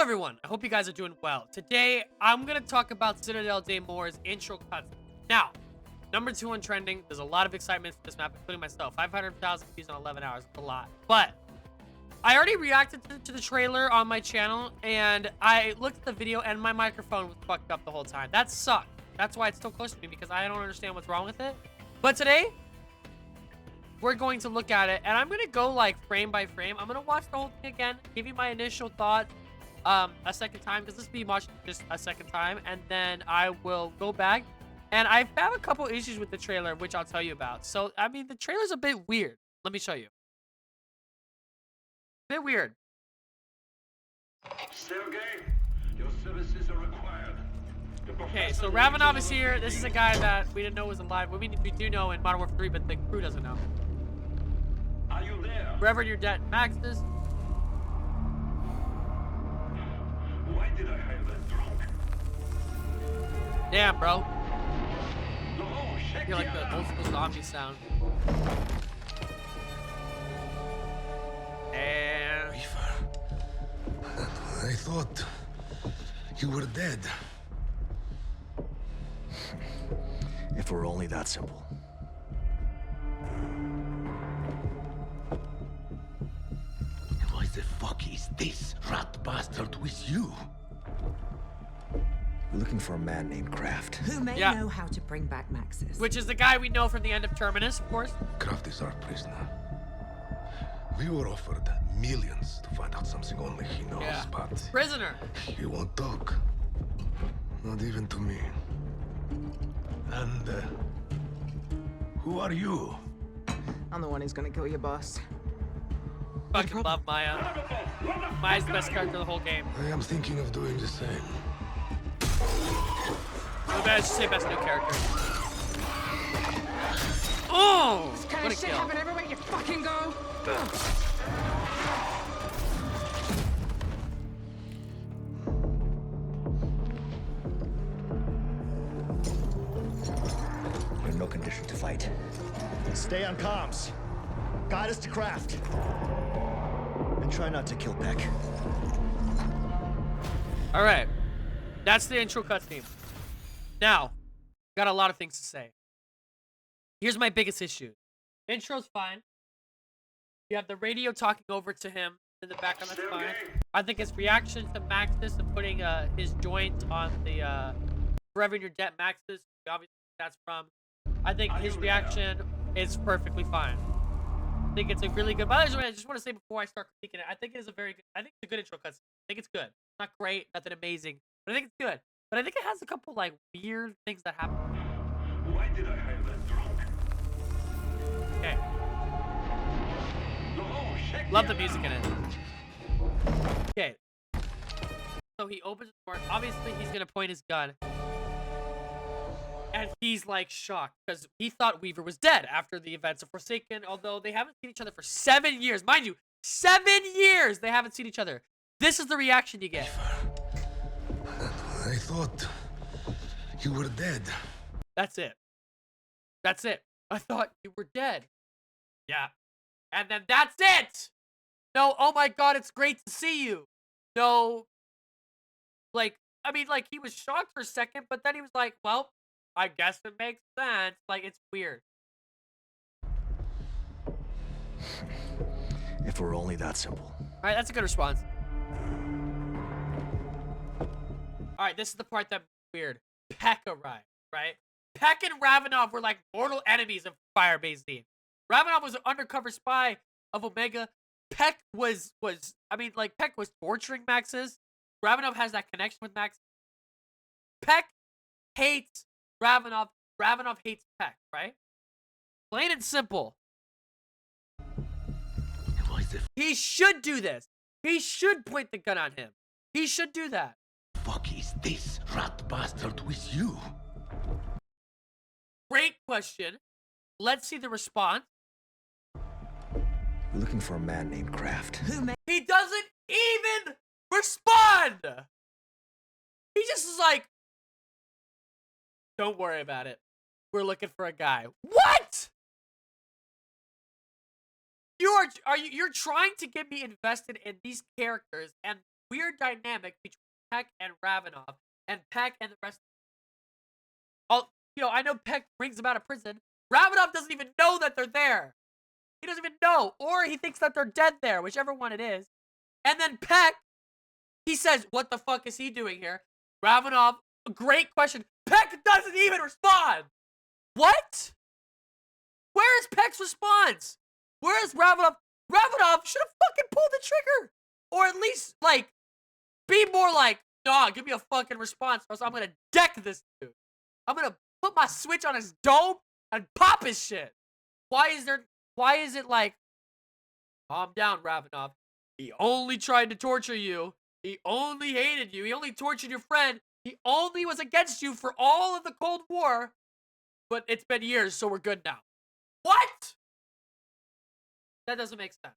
everyone, I hope you guys are doing well. Today, I'm going to talk about Citadelle Day Moore's intro cutscene. Now, number 2 on trending, there's a lot of excitement for this map, including myself. 500,000 views in 11 hours, that's a lot. But, I already reacted to the trailer on my channel, and I looked at the video, and my microphone was fucked up the whole time. That sucked. That's why it's still close to me, because I don't understand what's wrong with it. But today, we're going to look at it, and I'm going to go, like, frame by frame. I'm going to watch the whole thing again, give you my initial thoughts, a second time, because this will be watched just a second time, and then I will go back, and I have a couple issues with the trailer, which I'll tell you about. So, I mean, the trailer's a bit weird. Let me show you. Bit weird. Sergey, your services are required. Okay, so Ravenov is here. This is a guy that we didn't know was alive. We do know in Modern Warfare 3, but the crew doesn't know. Are you there? Wherever your debt maxes. Why did I hire that drunk? Damn, bro. Oh, I check feel like the old school zombie sound. And I thought you were dead. If it were only that simple. Why the fuck is this rat bastard with you? We're looking for a man named Kraft. Who may know how to bring back Maxis. which is the guy we know from the end of Terminus, of course. Kraft is our prisoner. We were offered millions to find out something only he knows, Yeah. but Prisoner. he won't talk. Not even to me. And who are you? I'm the one who's gonna kill your boss. Fucking love Maya. Maya's the best character of the whole game. I am thinking of doing the same. I should say best new character. Oh! This kind What of a shit kill. happen everywhere you fucking go. We're in no condition to fight. Stay on comms. Guide us to Kraft. And try not to kill Peck. Alright. That's the intro cutscene. Now, got a lot of things to say. Here's my biggest issue. Intro's fine. You have the radio talking over to him in the background, that's fine. I think his reaction to Maxis and putting his joint on the Forever in Your Debt Maxis, obviously that's from. I think his reaction is perfectly fine. I think it's a really good. By the way, I just want to say before I start critiquing it, I think it is a very good. I think it's a good intro cutscene. I think it's good. Not great, nothing amazing, but I think it's good. But I think it has a couple like weird things that happen. Why did I hire that drunk? Okay. Oh, check Love the music in it. Okay. So he opens the door. Obviously, he's gonna point his gun. And he's like shocked because he thought Weaver was dead after the events of Forsaken, although they haven't seen each other for 7 years. Mind you, 7 years they haven't seen each other. This is the reaction you get. I thought you were dead. That's it. That's it. I thought you were dead. Yeah. And then that's it! No, oh my god, it's great to see you. No. Like, I mean, like, he was shocked for a second, but then he was like, well, I guess it makes sense. Like, it's weird. If it were only that simple. Alright, that's a good response. Alright, this is the part that's weird. Peck arrived, right? Peck and Ravenov were like mortal enemies of Firebase Team. Ravenov was an undercover spy of Omega. Peck was Peck was torturing Maxis. Ravenov has that connection with Max. Peck hates Ravenov. Ravenov hates Peck, right? Plain and simple. He should do this. He should point the gun on him. He should do that. Fuck is this rat bastard with you? Great question. Let's see the response. We're looking for a man named Kraft. He doesn't even respond. He just is like, don't worry about it. We're looking for a guy. What? You're trying to get me invested in these characters, and weird dynamic between Peck and Ravenov, and Peck and the rest. I know Peck brings them out of prison. Ravenov doesn't even know that they're there. He doesn't even know, or he thinks that they're dead there, whichever one it is. And then Peck, he says, "What the fuck is he doing here?" Ravenov, great question. Peck doesn't even respond. What? Where is Peck's response? Where is Ravenov? Ravenov should have fucking pulled the trigger. Or at least, like, be more like, nah, give me a fucking response, or else I'm gonna deck this dude. I'm gonna put my switch on his dome and pop his shit. Why is it like, calm down, Ravenov. He only tried to torture you. He only hated you. He only tortured your friend. He only was against you for all of the Cold War. But it's been years, so we're good now. What? That doesn't make sense.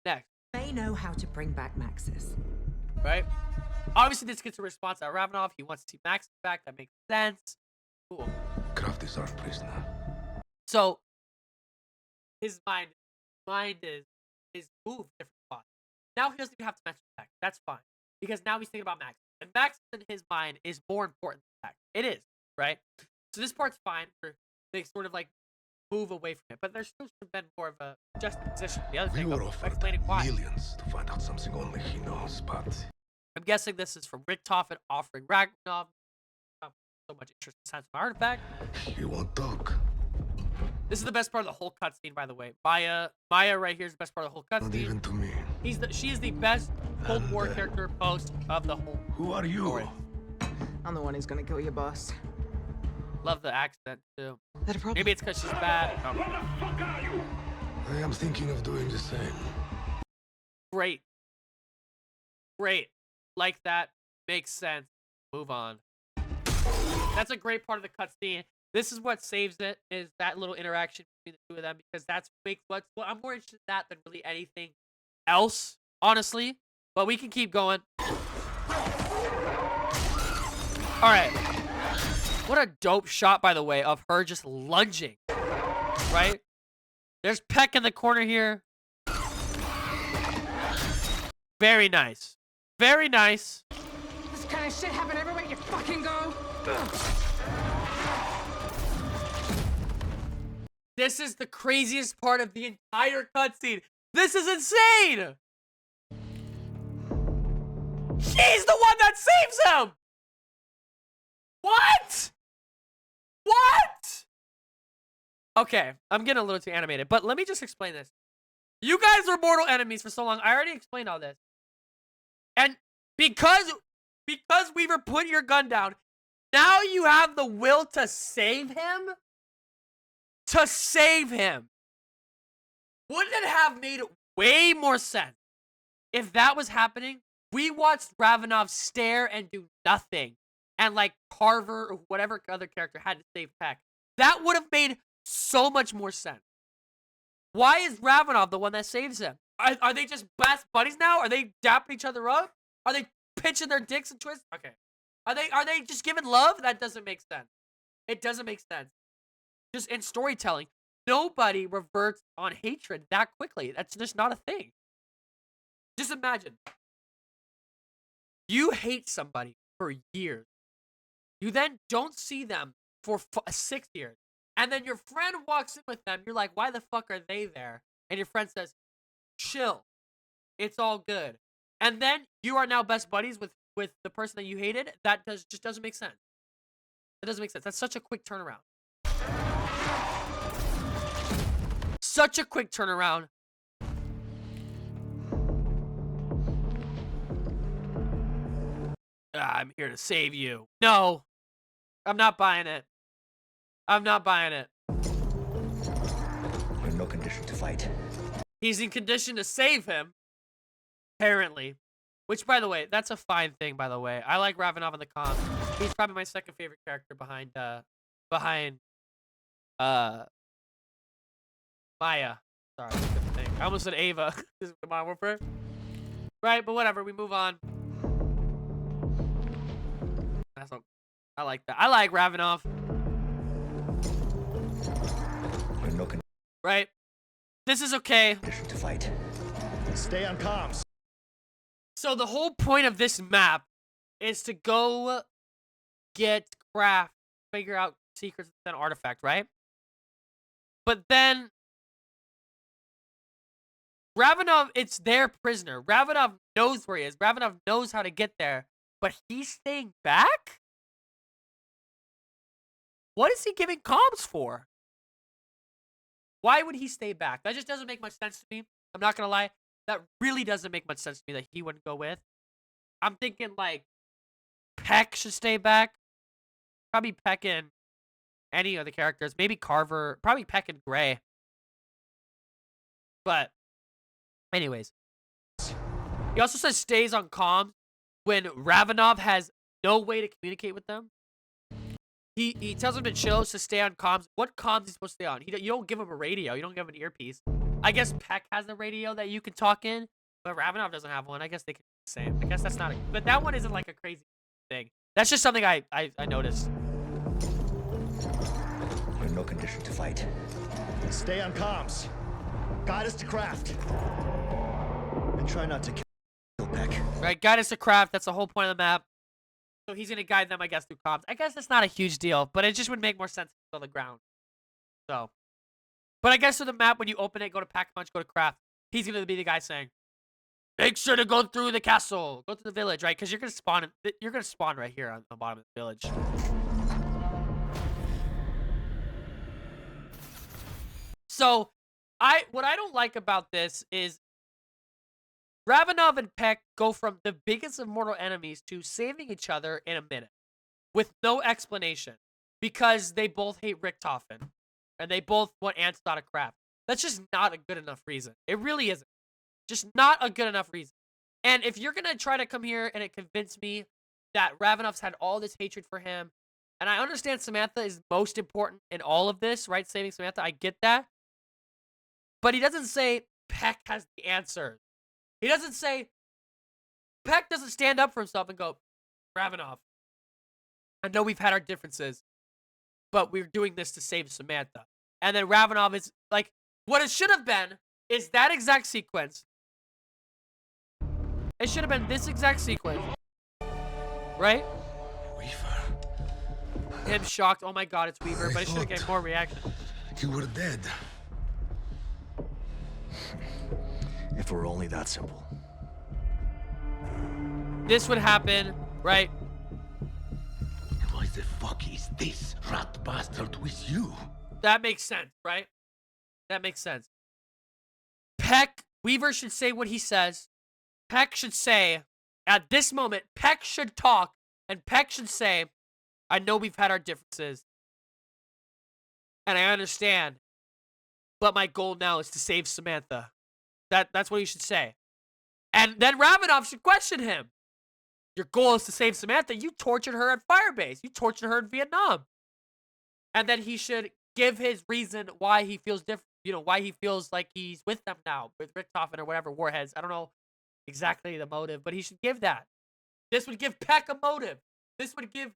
Next. They know how to bring back Maxis. Right? Obviously, this gets a response out of Ravenov. He wants to see Max back. That makes sense. Cool. Kraft is our prisoner. So, his mind is moved different spots. Now he doesn't even have to mention Max. That's fine. Because now he's thinking about Max. And Max in his mind is more important than Max. It is, right? So this part's fine for they sort of like move away from it. But there still should have been more of a juxtaposition. The other We thing were of offered explaining why. millions to find out something only he knows, but I'm guessing this is from Rick Toffin offering Ragnarov so much interest in science artifact. he won't talk. This is the best part of the whole cutscene, by the way. Maya right here is the best part of the whole Not cutscene. even to me. She is the best Cold War And, character post of the whole. Who are you? Story. I'm the one who's gonna kill your boss. Love the accent too. Is that a problem? Maybe it's because she's bad. Oh, What the fuck are you? I am thinking of doing the same. great. Great. Like that. Makes sense. Move on. That's a great part of the cutscene. This is what saves it, is that little interaction between the two of them, because that's what I'm more interested in that than really anything else, honestly. But we can keep going. Alright. What a dope shot, by the way, of her just lunging. Right? There's Peck in the corner here. Very nice. Very nice. This kind of shit happen everywhere you fucking go. This is the craziest part of the entire cutscene. This is insane! She's the one that saves him! What? What? Okay, I'm getting a little too animated, but let me just explain this. You guys were mortal enemies for so long. I already explained all this. And because Weaver put your gun down, now you have the will to save him? To save him. Wouldn't it have made way more sense if that was happening? We watched Ravenov stare and do nothing, and like Carver or whatever other character had to save Peck. That would have made so much more sense. Why is Ravenov the one that saves him? Are they just best buddies now? Are they dapping each other up? Are they pinching their dicks and twists? Okay. Are they just giving love? That doesn't make sense. It doesn't make sense. Just in storytelling, nobody reverts on hatred that quickly. That's just not a thing. Just imagine. You hate somebody for years. You then don't see them for 6 years. And then your friend walks in with them. You're like, why the fuck are they there? And your friend says, chill. It's all good. And then you are now best buddies with the person that you hated. That just doesn't make sense. It doesn't make sense. That's such a quick turnaround. Such a quick turnaround. I'm here to save you. No. I'm not buying it. I'm not buying it. We're in no condition to fight. He's in condition to save him. Apparently. Which, by the way, that's a fine thing, by the way. I like Ravenov in the comp. He's probably my second favorite character behind Maya. Sorry, I couldn't think. I almost said Ava. This is Modern Warfare. Right, but whatever. We move on. I like that. I like Ravenov. We're in no Right? This is okay. condition to fight. Stay on comms. So the whole point of this map is to go get craft, figure out secrets and artifact, right? But then Ravenov, it's their prisoner. Ravenov knows where he is. Ravenov knows how to get there, but he's staying back? What is he giving comms for? Why would he stay back? That just doesn't make much sense to me. I'm not gonna lie. That really doesn't make much sense to me that he wouldn't go with. I'm thinking like Peck should stay back. Probably Peck and any of the characters. Maybe Carver. Probably Peck and Gray. But anyways. He also says stays on comms when Ravenov has no way to communicate with them. He tells him to chill, to stay on comms. What comms is he supposed to stay on? You don't give him a radio. You don't give him an earpiece. I guess Peck has a radio that you can talk in, but Ravenov doesn't have one. I guess they can do the same. I guess that's not a... But that one isn't like a crazy thing. That's just something I noticed. We're in no condition to fight. Stay on comms. Guide us to craft. And try not to kill Peck. Right, guide us to craft. That's the whole point of the map. So he's going to guide them, I guess, through comms. I guess that's not a huge deal, but it just would make more sense on the ground. So. But I guess with the map, when you open it, go to Pack Punch, go to craft, he's going to be the guy saying, make sure to go through the castle. Go to the village, right? Because you're going to spawn. You're going to spawn right here on the bottom of the village. So, what I don't like about this is Ravenov and Peck go from the biggest of mortal enemies to saving each other in a minute with no explanation because they both hate Richtofen and they both want answers out of craft. That's just not a good enough reason. It really isn't. Just not a good enough reason. And if you're going to try to come here and convince me that Ravenov's had all this hatred for him, and I understand Samantha is most important in all of this, right? Saving Samantha, I get that. But he doesn't say Peck has the answers. He doesn't say, Peck doesn't stand up for himself and go, Ravenov, I know we've had our differences, but we're doing this to save Samantha. And then Ravenov is like, what it should have been is that exact sequence. It should have been this exact sequence. Right? Weaver. Him shocked, oh my god, it's Weaver, but it should have gotten more reaction. You were dead. If it were only that simple. This would happen, right? Why the fuck is this rat bastard with you? That makes sense, right? That makes sense. Peck, Weaver should say what he says. Peck should say, at this moment, Peck should talk, and Peck should say, I know we've had our differences, and I understand, but my goal now is to save Samantha. That's what he should say. And then Ravenov should question him. Your goal is to save Samantha. You tortured her at Firebase. You tortured her in Vietnam. And then he should give his reason why he feels different. You know, why he feels like he's with them now, with Richtofen or whatever, Warheads. I don't know exactly the motive, but he should give that. This would give Peck a motive. This would give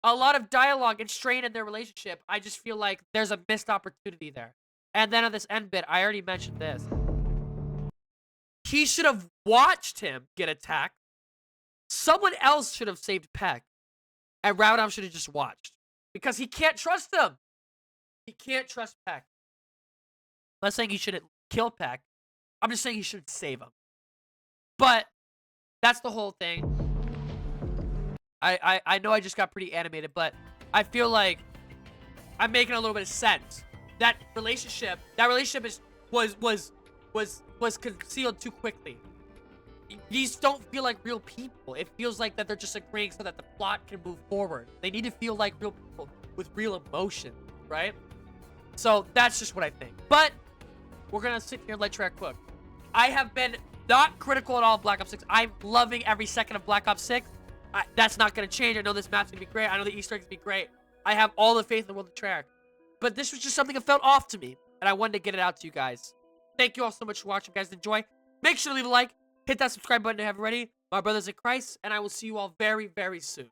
a lot of dialogue and strain in their relationship. I just feel like there's a missed opportunity there. And then on this end bit, I already mentioned this. He should have watched him get attacked. Someone else should have saved Peck. And Ravenov should have just watched. Because he can't trust him. He can't trust Peck. I'm not saying he shouldn't kill Peck. I'm just saying he should save him. But that's the whole thing. I know I just got pretty animated, but I feel like I'm making a little bit of sense. That relationship was concealed too quickly. These don't feel like real people. It feels like that they're just agreeing so that the plot can move forward. They need to feel like real people with real emotion, right? So that's just what I think. But we're gonna sit here and let Trek cook. I have been not critical at all of Black Ops 6. I'm loving every second of Black Ops 6. That's not gonna change. I know this map's gonna be great. I know the Easter eggs gonna be great. I have all the faith in the world to Trek. But this was just something that felt off to me, and I wanted to get it out to you guys. Thank you all so much for watching, guys. Enjoy. Make sure to leave a like, hit that subscribe button if you haven't already. My brothers in Christ, and I will see you all very, very soon.